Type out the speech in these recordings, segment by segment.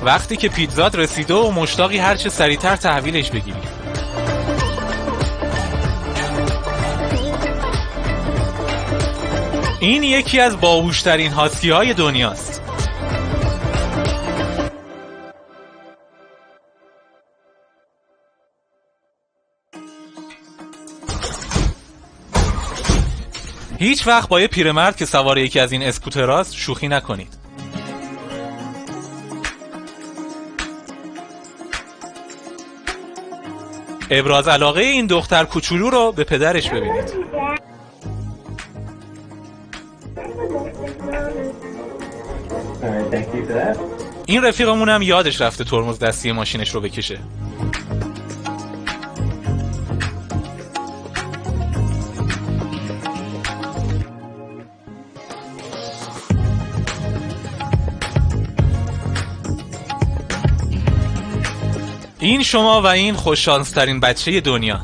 وقتی که پیتزات رسیده و مشتاقی هرچه سریعتر تحویلش بگیری. این یکی از باهوشترین هاسکی‌های دنیاست. هیچ وقت با یه پیرمرد که سوار یکی از این اسکوتراست شوخی نکنید. ابراز علاقه این دختر کوچولو رو به پدرش ببینید. این رفیقمون هم یادش رفته ترمز دستی ماشینش رو بکشه. این شما و این خوششانسترین بچه دنیا.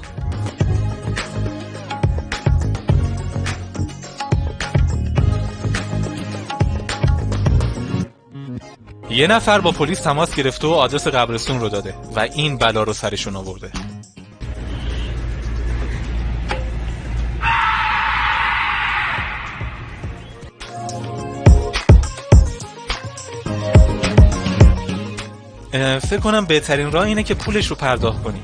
یه نفر با پلیس تماس گرفته و آدرس قبرستون رو داده و این بلا رو سرشون آورده. فکر کنم بهترین راه اینه که پولش رو پرداخت کنی.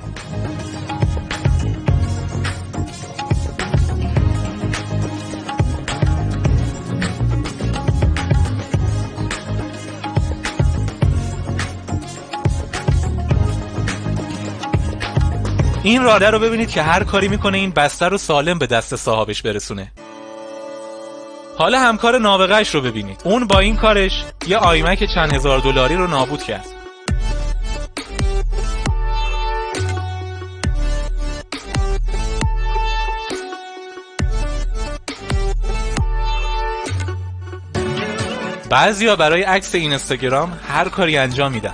این راده رو ببینید که هر کاری میکنه این بسته رو سالم به دست صاحبش برسونه. حالا همکار نابغه‌اش رو ببینید. اون با این کارش یه آیمک چند هزار دلاری رو نابود کرد. بعضیا برای عکس اینستاگرام هر کاری انجام میدن.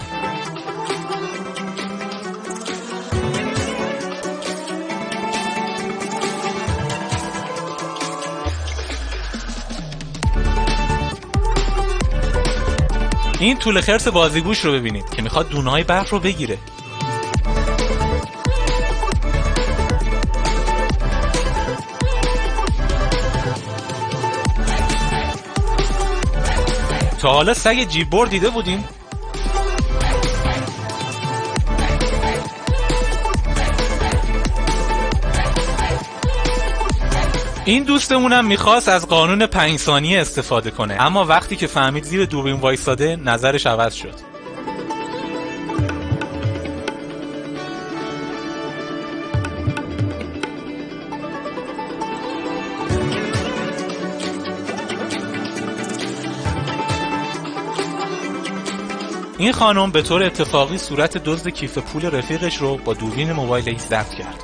این توله خرس بازیگوش رو ببینید که میخواد دونه‌های برف رو بگیره. تا حالا سگ جیببر دیده بودیم؟ این دوستمونم میخواست از قانون 5 ثانیه استفاده کنه، اما وقتی که فهمید زیر دوربین وایساده نظرش عوض شد. این خانم به طور اتفاقی صورت دزد کیف پول رفیقش رو با دوربین موبایلش ضبط کرد.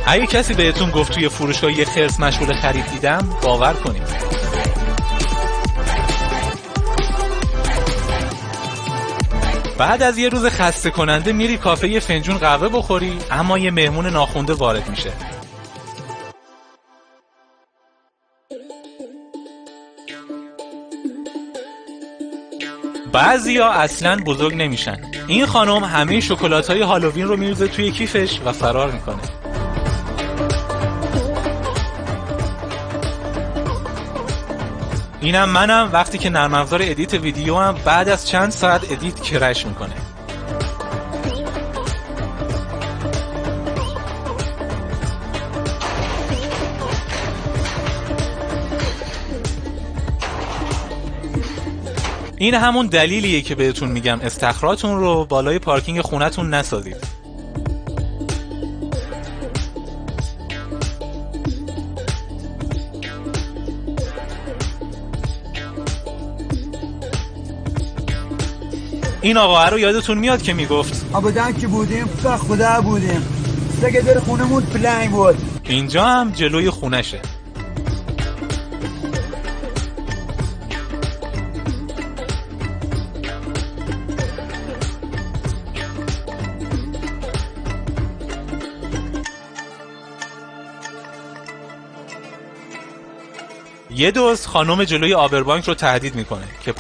اگه کسی بهتون گفت توی فروشگاه یه خرس مشغول خرید دیدم، باور کنید. بعد از یه روز خسته کننده میری کافه یه فنجون قهوه بخوری، اما یه مهمون ناخونده وارد میشه. بعضیا اصلاً بزرگ نمیشن. این خانم همه شکلات‌های هالووین رو میریزه توی کیفش و فرار میکنه. اینم منم وقتی که نرم افزار ادیت ویدیو هم بعد از چند ساعت ادیت کرش میکنه. این همون دلیلیه که بهتون میگم استخراتون رو بالای پارکینگ خونتون نسازید. این آقا رو یادتون میاد که میگفت آبادان که بودیم خدا بودیم، سگه در خونمون پلنگ بود. اینجا هم جلوی خونشه. یه دوست خانم جلوی آبربانک رو تهدید میکنه که